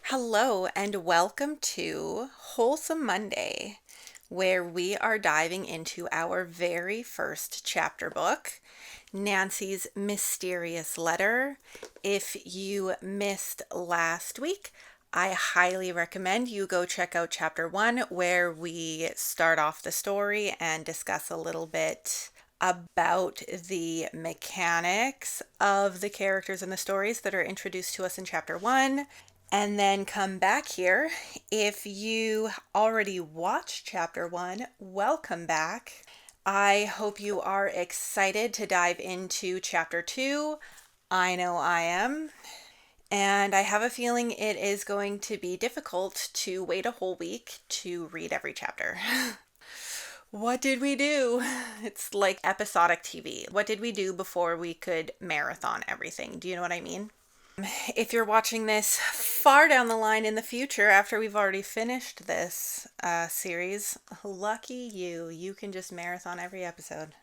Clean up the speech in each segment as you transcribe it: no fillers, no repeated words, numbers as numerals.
Hello, and welcome to Wholesome Monday, where we are diving into our very first chapter book, Nancy's Mysterious Letter. If you missed last week, I highly recommend you go check out chapter 1, where we start off the story and discuss a little bit about the mechanics of the characters and the stories that are introduced to us in chapter 1, and then come back here. If you already watched chapter 1, welcome back. I hope you are excited to dive into chapter 2. I know I am. And I have a feeling it is going to be difficult to wait a whole week to read every chapter. What did we do? It's like episodic TV. What did we do before we could marathon everything? Do you know what I mean? If you're watching this far down the line in the future after we've already finished this series, lucky you. You can just marathon every episode.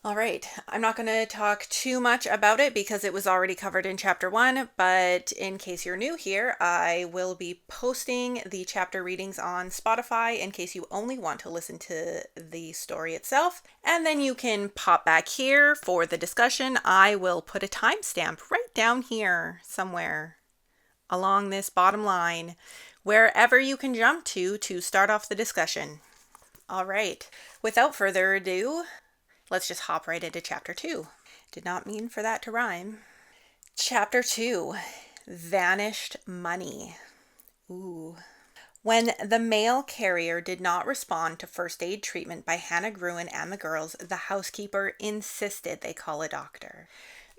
All right, I'm not going to talk too much about it because it was already covered in chapter 1, but in case you're new here, I will be posting the chapter readings on Spotify in case you only want to listen to the story itself, and then you can pop back here for the discussion. I will put a timestamp right down here somewhere along this bottom line, wherever you can jump to start off the discussion. All right, without further ado, let's just hop right into chapter 2. Did not mean for that to rhyme. Chapter 2, Vanished Money. Ooh. When the mail carrier did not respond to first aid treatment by Hannah Gruen and the girls, the housekeeper insisted they call a doctor.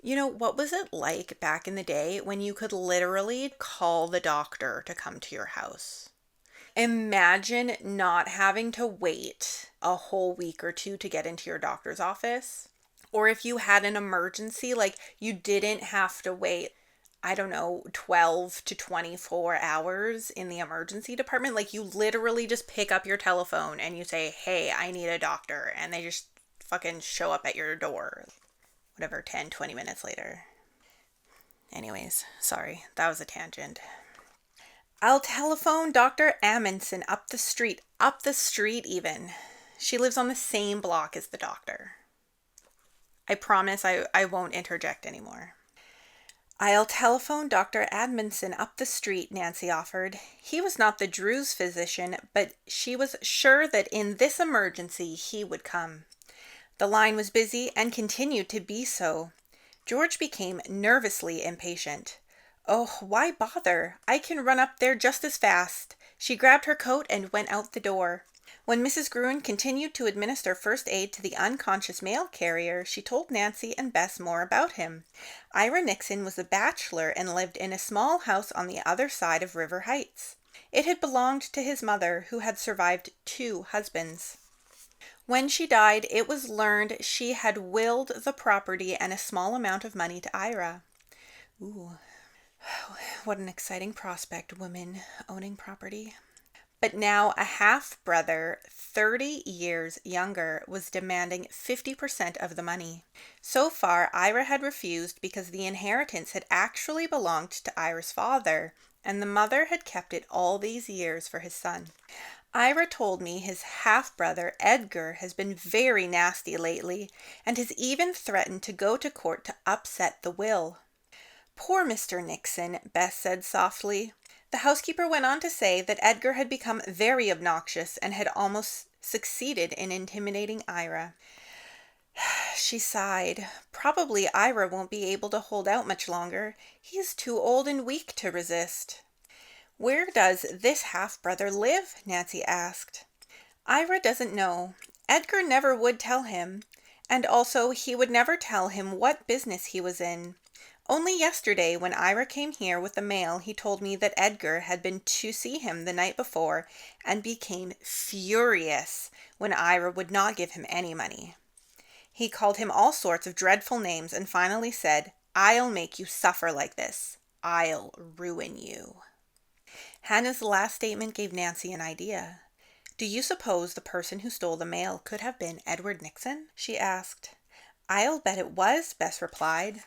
You know, what was it like back in the day when you could literally call the doctor to come to your house? Imagine not having to wait a whole week or two to get into your doctor's office. Or if you had an emergency, like you didn't have to wait, 12 to 24 hours in the emergency department. Like you literally just pick up your telephone and you say, hey, I need a doctor. And they just fucking show up at your door. Whatever, 10, 20 minutes later. Anyways, sorry, that was a tangent. I'll telephone Dr. Amundsen up the street even. She lives on the same block as the doctor. I promise I won't interject anymore. I'll telephone Dr. Amundsen up the street, Nancy offered. He was not the Drews' physician, but she was sure that in this emergency he would come. The line was busy and continued to be so. George became nervously impatient. Oh, why bother? I can run up there just as fast. She grabbed her coat and went out the door. When Mrs. Gruen continued to administer first aid to the unconscious mail carrier, she told Nancy and Bess more about him. Ira Nixon was a bachelor and lived in a small house on the other side of River Heights. It had belonged to his mother, who had survived 2 husbands. When she died, it was learned she had willed the property and a small amount of money to Ira. Ooh. What an exciting prospect, women owning property. But now a half-brother, 30 years younger, was demanding 50% of the money. So far, Ira had refused because the inheritance had actually belonged to Ira's father, and the mother had kept it all these years for his son. Ira told me his half-brother, Edgar, has been very nasty lately, and has even threatened to go to court to upset the will. Poor Mr. Nixon, Bess said softly. The housekeeper went on to say that Edgar had become very obnoxious and had almost succeeded in intimidating Ira. She sighed. Probably Ira won't be able to hold out much longer. He is too old and weak to resist. Where does this half-brother live? Nancy asked. Ira doesn't know. Edgar never would tell him, and also he would never tell him what business he was in. Only yesterday, when Ira came here with the mail, he told me that Edgar had been to see him the night before and became furious when Ira would not give him any money. He called him all sorts of dreadful names and finally said, I'll make you suffer like this. I'll ruin you. Hannah's last statement gave Nancy an idea. Do you suppose the person who stole the mail could have been Edward Nixon? She asked. I'll bet it was, Bess replied.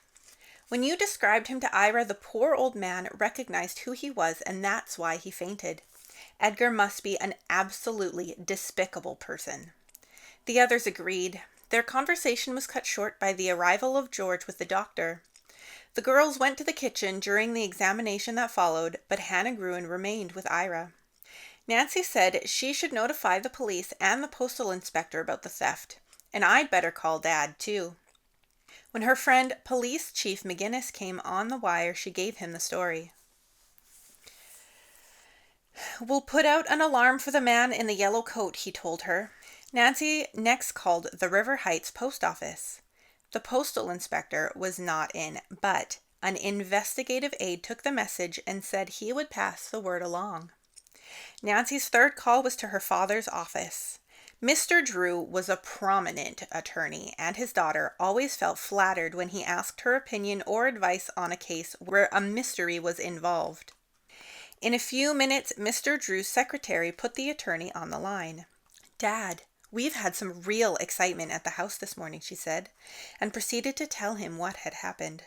When you described him to Ira, the poor old man recognized who he was, and that's why he fainted. Edgar must be an absolutely despicable person." The others agreed. Their conversation was cut short by the arrival of George with the doctor. The girls went to the kitchen during the examination that followed, but Hannah Gruen remained with Ira. Nancy said she should notify the police and the postal inspector about the theft, and I'd better call Dad, too. When her friend, Police Chief McGinnis, came on the wire, she gave him the story. "We'll put out an alarm for the man in the yellow coat," he told her. Nancy next called the River Heights post office. The postal inspector was not in, but an investigative aide took the message and said he would pass the word along. Nancy's third call was to her father's office. Mr. Drew was a prominent attorney, and his daughter always felt flattered when he asked her opinion or advice on a case where a mystery was involved. In a few minutes, Mr. Drew's secretary put the attorney on the line. "Dad, we've had some real excitement at the house this morning," she said, and proceeded to tell him what had happened.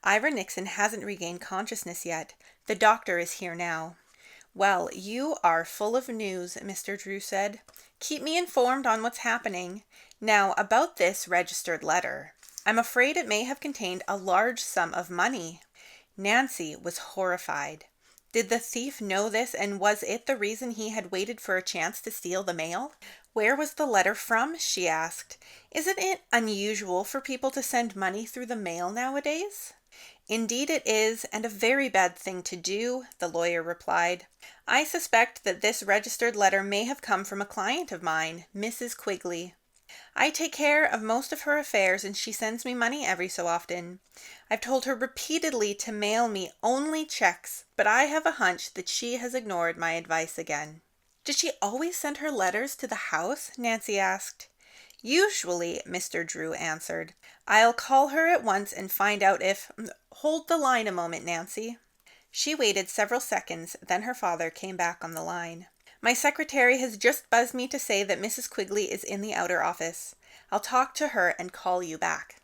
"Ira Nixon hasn't regained consciousness yet. The doctor is here now." "Well, you are full of news," Mr. Drew said. "Keep me informed on what's happening. Now, about this registered letter. I'm afraid it may have contained a large sum of money." Nancy was horrified. Did the thief know this, and was it the reason he had waited for a chance to steal the mail? "Where was the letter from?" she asked. "Isn't it unusual for people to send money through the mail nowadays?" "Indeed it is, and a very bad thing to do," the lawyer replied. "I suspect that this registered letter may have come from a client of mine, Mrs. Quigley. I take care of most of her affairs, and she sends me money every so often. I've told her repeatedly to mail me only checks, but I have a hunch that she has ignored my advice again." "Did she always send her letters to the house?" Nancy asked. "Usually," Mr. Drew answered. "I'll call her at once and find out if—" "Hold the line a moment, Nancy." She waited several seconds, then her father came back on the line. "My secretary has just buzzed me to say that Mrs. Quigley is in the outer office. I'll talk to her and call you back."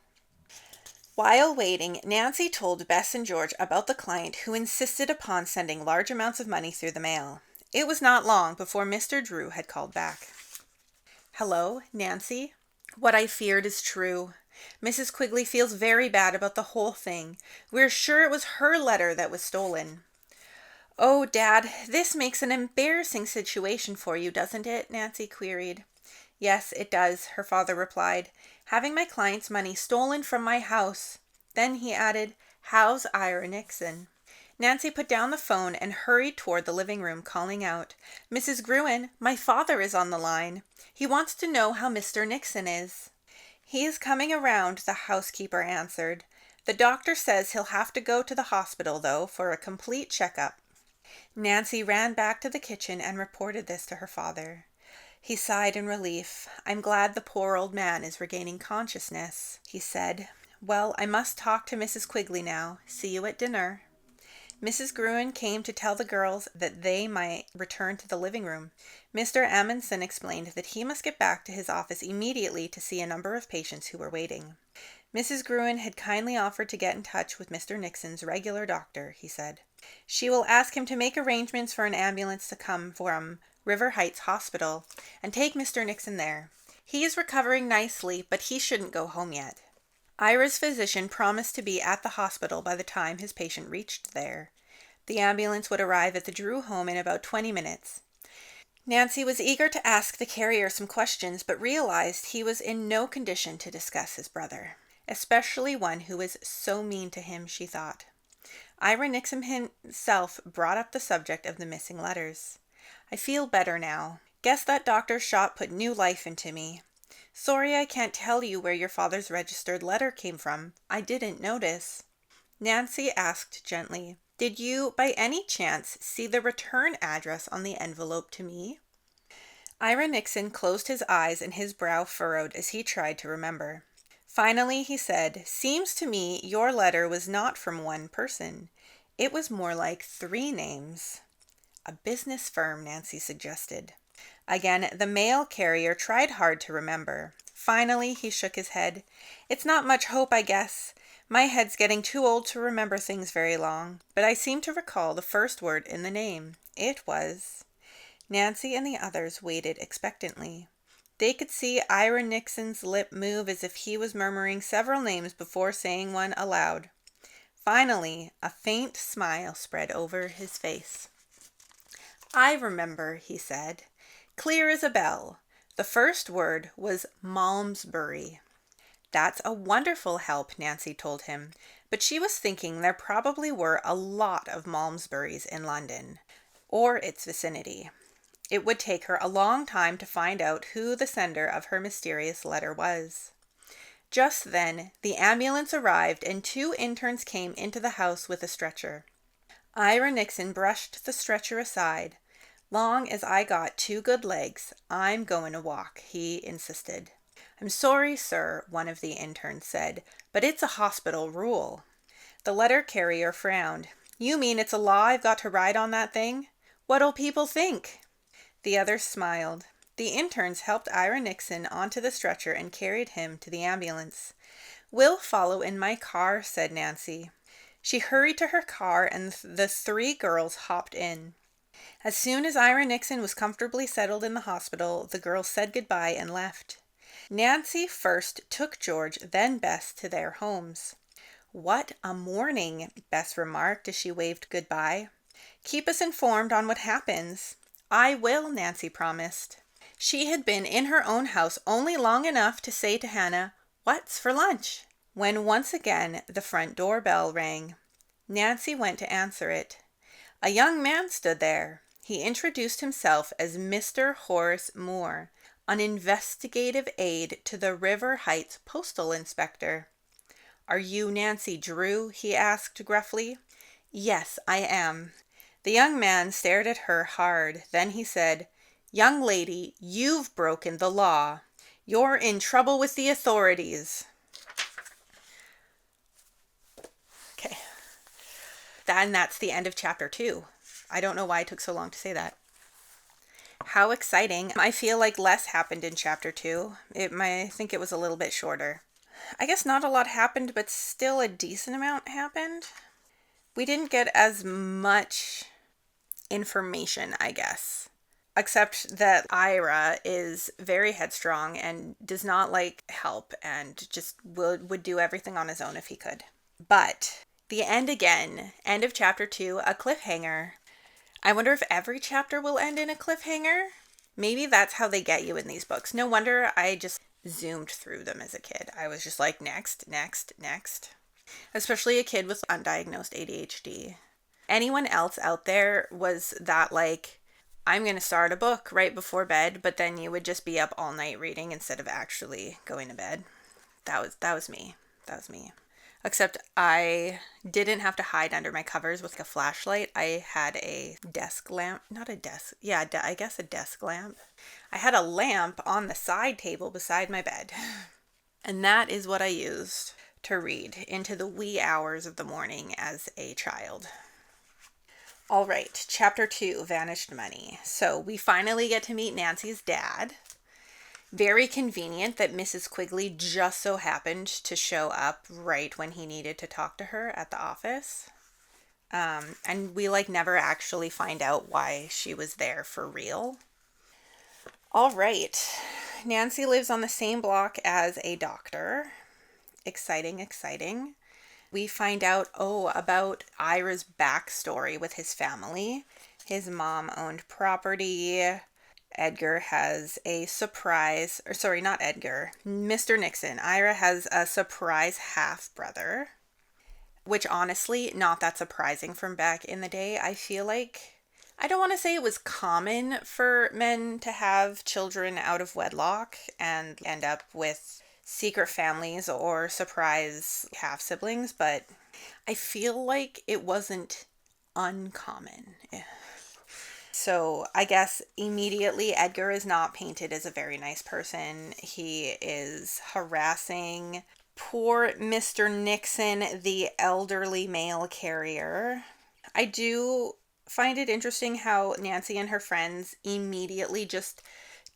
While waiting, Nancy told Bess and George about the client who insisted upon sending large amounts of money through the mail. It was not long before Mr. Drew had called back. "Hello, Nancy? What I feared is true. Mrs. Quigley feels very bad about the whole thing. We're sure it was her letter that was stolen." "Oh, Dad, this makes an embarrassing situation for you, doesn't it?" Nancy queried. "Yes, it does," her father replied. "Having my client's money stolen from my house." Then he added, "How's Ira Nixon?" Nancy put down the phone and hurried toward the living room, calling out, "Mrs. Gruen, my father is on the line. He wants to know how Mr. Nixon is." "He is coming around," the housekeeper answered. "The doctor says he'll have to go to the hospital, though, for a complete checkup." Nancy ran back to the kitchen and reported this to her father. He sighed in relief. "I'm glad the poor old man is regaining consciousness," he said. "Well, I must talk to Mrs. Quigley now. See you at dinner." Mrs. Gruen came to tell the girls that they might return to the living room. Mr. Amundsen explained that he must get back to his office immediately to see a number of patients who were waiting. Mrs. Gruen had kindly offered to get in touch with Mr. Nixon's regular doctor, he said. She will ask him to make arrangements for an ambulance to come from River Heights Hospital and take Mr. Nixon there. He is recovering nicely, but he shouldn't go home yet. Ira's physician promised to be at the hospital by the time his patient reached there. The ambulance would arrive at the Drew home in about 20 minutes. Nancy was eager to ask the carrier some questions, but realized he was in no condition to discuss his brother, especially one who was so mean to him, she thought. Ira Nixon himself brought up the subject of the missing letters. "I feel better now. Guess that doctor's shot put new life into me. Sorry I can't tell you where your father's registered letter came from. I didn't notice." Nancy asked gently, "Did you, by any chance, see the return address on the envelope to me?" Ira Nixon closed his eyes and his brow furrowed as he tried to remember. Finally, he said, "Seems to me your letter was not from one person. It was more like 3 names. "A business firm," Nancy suggested. Again, the mail carrier tried hard to remember. Finally, he shook his head. "It's not much hope, I guess. My head's getting too old to remember things very long, but I seem to recall the first word in the name. It was... Nancy and the others waited expectantly. They could see Ira Nixon's lip move as if he was murmuring several names before saying one aloud. Finally, a faint smile spread over his face. I remember, he said, clear as a bell. The first word was Malmesbury. That's a wonderful help, Nancy told him, but she was thinking there probably were a lot of Malmesburys in London, or its vicinity. It would take her a long time to find out who the sender of her mysterious letter was. Just then, the ambulance arrived and 2 interns came into the house with a stretcher. Ira Nixon brushed the stretcher aside. Long as I got 2 good legs, I'm going to walk, he insisted. I'm sorry, sir, one of the interns said, but it's a hospital rule. The letter carrier frowned. You mean it's a law I've got to ride on that thing? What'll people think? The others smiled. The interns helped Ira Nixon onto the stretcher and carried him to the ambulance. We'll follow in my car, said Nancy. She hurried to her car and the 3 girls hopped in. As soon as Ira Nixon was comfortably settled in the hospital, the girls said goodbye and left. Nancy first took George, then Bess, to their homes. What a morning, Bess remarked as she waved goodbye. Keep us informed on what happens. I will, Nancy promised. She had been in her own house only long enough to say to Hannah, What's for lunch? When once again the front door bell rang. Nancy went to answer it. A young man stood there. He introduced himself as Mr. Horace Moore, an investigative aide to the River Heights postal inspector. Are you Nancy Drew? He asked gruffly. Yes, I am. The young man stared at her hard. Then he said, Young lady, you've broken the law. You're in trouble with the authorities. Okay. And that's the end of chapter 2. I don't know why it took so long to say that. How exciting. I feel like less happened in chapter 2. I think it was a little bit shorter. I guess not a lot happened, but still a decent amount happened. We didn't get as much information, I guess. Except that Ira is very headstrong and does not like help and just would do everything on his own if he could. But the end again. End of chapter 2, a cliffhanger. I wonder if every chapter will end in a cliffhanger. Maybe that's how they get you in these books. No wonder I just zoomed through them as a kid. I was just like, next, next, next. Especially a kid with undiagnosed ADHD. Anyone else out there was that like, I'm going to start a book right before bed, but then you would just be up all night reading instead of actually going to bed? That was me. That was me. Except I didn't have to hide under my covers with a flashlight. I had a desk lamp. Not a desk. Yeah, I guess a desk lamp. I had a lamp on the side table beside my bed. And that is what I used to read into the wee hours of the morning as a child. All right, chapter 2, Vanished Money. So we finally get to meet Nancy's dad. Very convenient that Mrs. Quigley just so happened to show up right when he needed to talk to her at the office. And we never actually find out why she was there for real. All right. Nancy lives on the same block as a doctor. Exciting, exciting. We find out, about Ira's backstory with his family. His mom owned property. Edgar has a surprise, not Edgar, Mr. Nixon. Ira has a surprise half-brother, which honestly, not that surprising from back in the day. I feel like, I don't want to say it was common for men to have children out of wedlock and end up with secret families or surprise half-siblings, but I feel like it wasn't uncommon. So I guess immediately Edgar is not painted as a very nice person. He is harassing poor Mr. Nixon, the elderly mail carrier. I do find it interesting how Nancy and her friends immediately just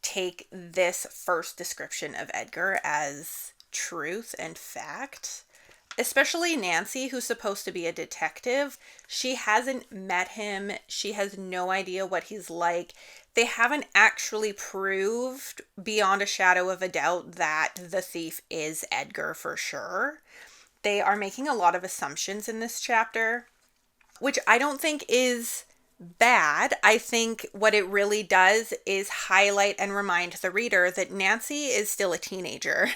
take this first description of Edgar as truth and fact. especially Nancy, who's supposed to be a detective, she hasn't met him. She has no idea what he's like. They haven't actually proved beyond a shadow of a doubt that the thief is Edgar for sure. They are making a lot of assumptions in this chapter, which I don't think is bad. I think what it really does is highlight and remind the reader that Nancy is still a teenager.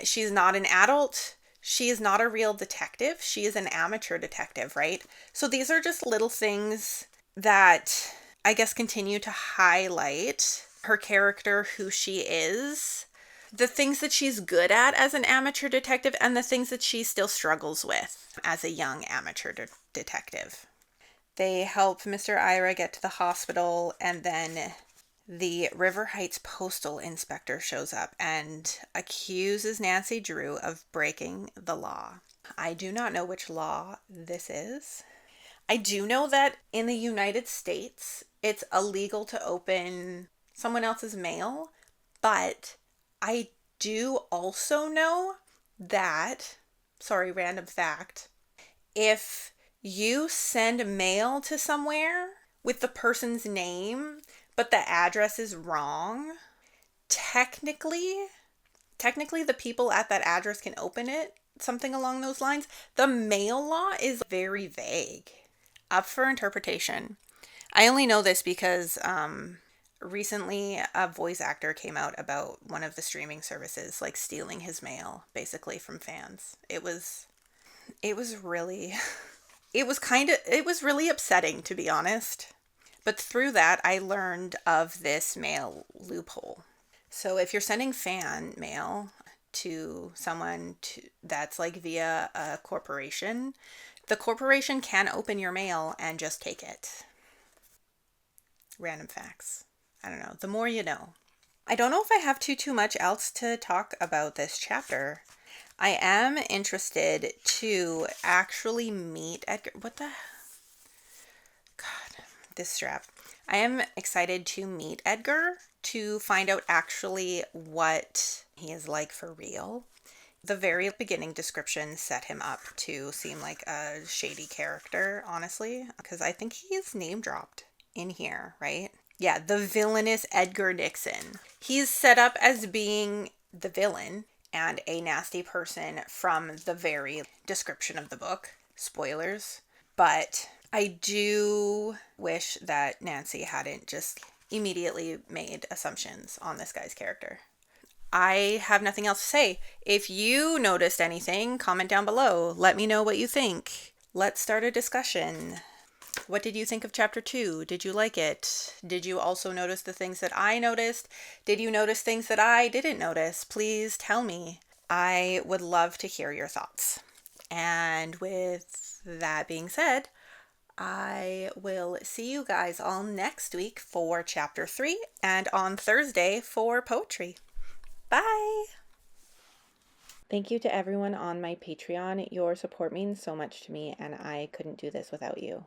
She's not an adult. She is not a real detective. She is an amateur detective, right? So these are just little things that I guess continue to highlight her character, who she is, the things that she's good at as an amateur detective, and the things that she still struggles with as a young amateur detective. They help Mr. Ira get to the hospital, and then the River Heights postal inspector shows up and accuses Nancy Drew of breaking the law. I do not know which law this is. I do know that in the United States, it's illegal to open someone else's mail, but I do also know that, sorry, random fact, if you send mail to somewhere with the person's name, but the address is wrong, technically the people at that address can open it, something along those lines. The mail law is very vague, up for interpretation. I only know this because recently a voice actor came out about one of the streaming services like stealing his mail basically from fans. It was really it was really upsetting, to be honest. But through that, I learned of this mail loophole. So if you're sending fan mail to someone that's like via a corporation, the corporation can open your mail and just take it. Random facts. I don't know. The more you know. I don't know if I have too much else to talk about this chapter. I am interested to actually meet Edgar. What the? God, this strap. I am excited to meet Edgar to find out actually what he is like for real. The very beginning description set him up to seem like a shady character, honestly, because I think he's name dropped in here, right? Yeah, the villainous Edgar Nixon. He's set up as being the villain and a nasty person from the very description of the book. Spoilers. But I do wish that Nancy hadn't just immediately made assumptions on this guy's character. I have nothing else to say. If you noticed anything, comment down below. Let me know what you think. Let's start a discussion. What did you think of chapter 2? Did you like it? Did you also notice the things that I noticed? Did you notice things that I didn't notice? Please tell me. I would love to hear your thoughts. And with that being said, I will see you guys all next week for chapter 3 and on Thursday for poetry. Bye! Thank you to everyone on my Patreon. Your support means so much to me, and I couldn't do this without you.